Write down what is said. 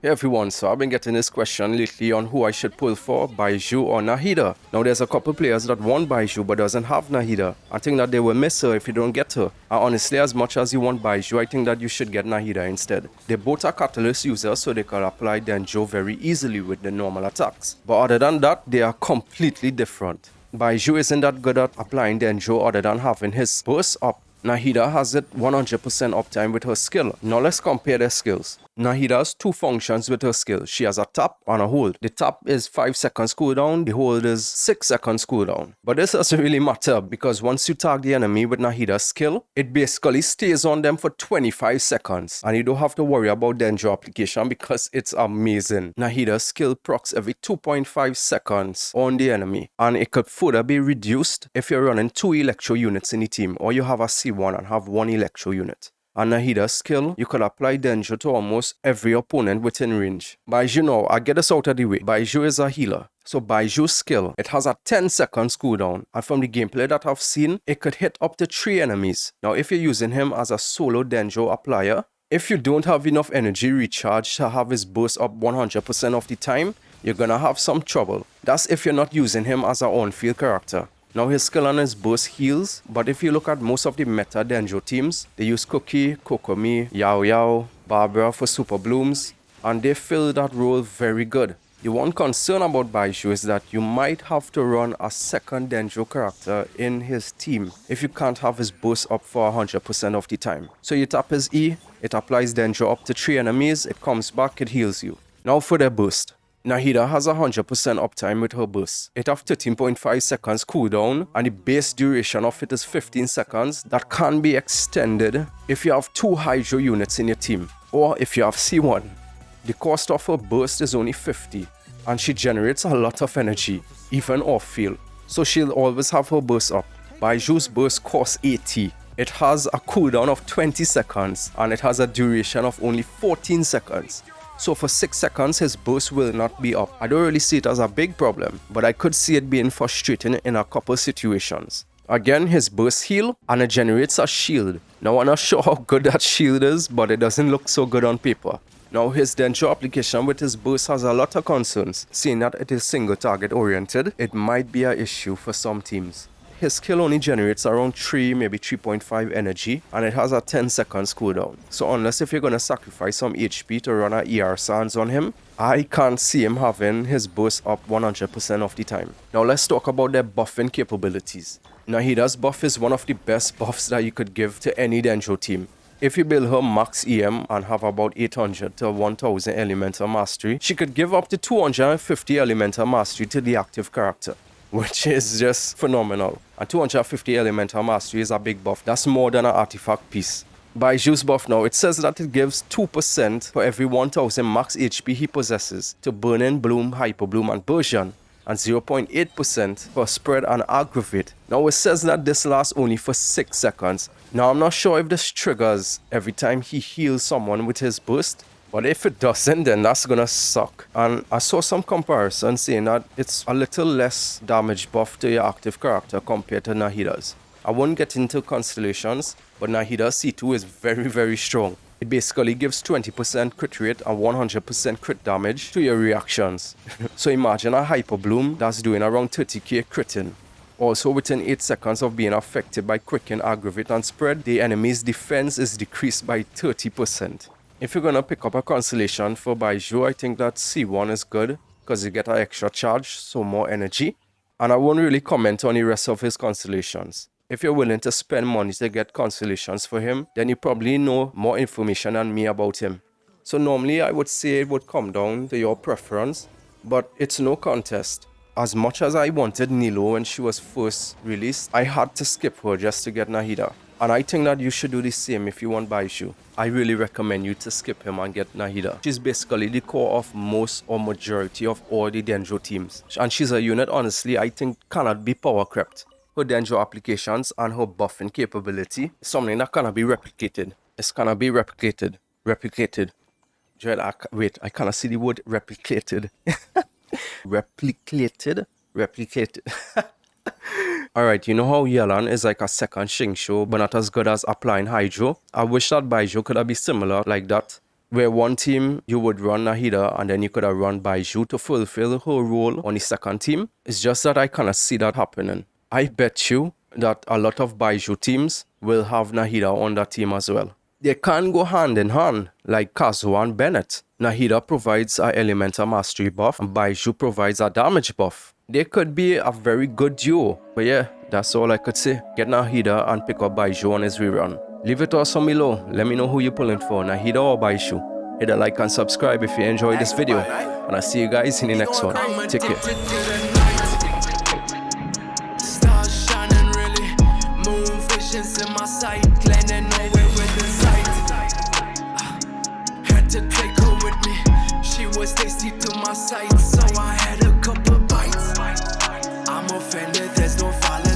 Hey everyone, so I've been getting this question lately on who I should pull for, Baizhu or Nahida. Now there's a couple players that want Baizhu but doesn't have Nahida. I think that they will miss her if you don't get her. And honestly, as much as you want Baizhu, I think that you should get Nahida instead. They both are catalyst users, so they can apply Denjo very easily with the normal attacks. But other than that, they are completely different. Baizhu isn't that good at applying Denjo other than having his burst up. Nahida has it 100% uptime with her skill. Now let's compare their skills. Nahida has two functions with her skill. She has a tap and a hold. The tap is 5 seconds cooldown, the hold is 6 seconds cooldown. But this doesn't really matter because once you tag the enemy with Nahida's skill, it basically stays on them for 25 seconds. And you don't have to worry about Denjo application because it's amazing. Nahida's skill procs every 2.5 seconds on the enemy. And it could further be reduced if you're running 2 electro units in the team or you have a C1 and have 1 electro unit. And Nahida's skill, you could apply Denjo to almost every opponent within range. Baizhu now, I get this out of the way. Baizhu is a healer. So Baiju's skill, it has a 10 seconds cooldown. And from the gameplay that I've seen, it could hit up to 3 enemies. Now if you're using him as a solo Denjo applier, if you don't have enough energy recharge to have his burst up 100% of the time, you're gonna have some trouble. That's if you're not using him as an on-field character. Now his skill and his burst heals, but if you look at most of the meta Denjo teams, they use Cookie, Kokomi, Yao Yao, Barbara for super blooms, and they fill that role very good. The one concern about Baizhu is that you might have to run a second Denjo character in his team if you can't have his burst up for 100% of the time. So you tap his E, it applies Denjo up to 3 enemies, it comes back, it heals you. Now for their burst. Nahida has 100% uptime with her burst. It has 13.5 seconds cooldown and the base duration of it is 15 seconds that can be extended if you have 2 Hydro units in your team or if you have C1. The cost of her burst is only 50 and she generates a lot of energy, even off field. So she'll always have her burst up. Baiju's burst costs 80. It has a cooldown of 20 seconds and it has a duration of only 14 seconds. So for 6 seconds, his burst will not be up. I don't really see it as a big problem, but I could see it being frustrating in a couple situations. Again, his burst heal and it generates a shield. Now I'm not sure how good that shield is, but it doesn't look so good on paper. Now his Denjo application with his burst has a lot of concerns. Seeing that it is single target oriented, it might be an issue for some teams. His skill only generates around 3, maybe 3.5 energy, and it has a 10 seconds cooldown. So unless if you're going to sacrifice some HP to run a ER Sans on him, I can't see him having his burst up 100% of the time. Now let's talk about their buffing capabilities. Nahida's buff is one of the best buffs that you could give to any Denjo team. If you build her max EM and have about 800 to 1000 elemental mastery, she could give up to 250 elemental mastery to the active character, which is just phenomenal. And 250 elemental mastery is a big buff. That's more than an artifact piece. Baiju's buff now, it says that it gives 2% for every 1000 max HP he possesses to Burning, Bloom, Hyper Bloom, and Bursion, and 0.8% for Spread and Aggravate. Now it says that this lasts only for 6 seconds. Now I'm not sure if this triggers every time he heals someone with his burst, but if it doesn't, then that's gonna suck. And I saw some comparisons saying that it's a little less damage buff to your active character compared to Nahida's. I won't get into Constellations, but Nahida's C2 is very strong. It basically gives 20% crit rate and 100% crit damage to your reactions. So imagine a Hyper Bloom that's doing around 30k critting. Also within 8 seconds of being affected by Quicken, Aggravate, and Spread, the enemy's defense is decreased by 30%. If you're gonna pick up a Constellation for Baizhu, I think that C1 is good because you get an extra charge, so more energy. And I won't really comment on the rest of his Constellations. If you're willing to spend money to get Constellations for him, then you probably know more information than me about him. So normally I would say it would come down to your preference, but it's no contest. As much as I wanted Nilo when she was first released, I had to skip her just to get Nahida. And I think that you should do the same if you want Baizhu. I really recommend you to skip him and get Nahida. She's basically the core of most or majority of all the Denjo teams. And she's a unit, honestly, I think cannot be power crept. Her Denjo applications and her buffing capability is something that cannot be replicated. It's cannot be replicated. Replicated. Wait, I cannot see the word replicated. Replicated? Replicated. Alright, you know how Yelan is like a second Shingsho, but not as good as applying Hydro? I wish that Baizhu could have been similar like that. where one team you would run Nahida and then you could have run Baizhu to fulfill her role on the second team. It's just that I kind of see that happening. I bet you that a lot of Baizhu teams will have Nahida on that team as well. They can go hand in hand, like Kazuha and Bennett. Nahida provides an elemental mastery buff, and Baizhu provides a damage buff. They could be a very good duo, but yeah, that's all I could say. Get Nahida and pick up Baizhu on his rerun. Leave it to us on below. Let me know who you're pulling for, Nahida or Baizhu. Hit a like and subscribe if you enjoyed this video, and I'll see you guys in the next one. Take care. In my sight, landing nowhere within sight. Had to take her with me. She was tasty to my sight, so I had a couple bites. I'm offended, there's no violence.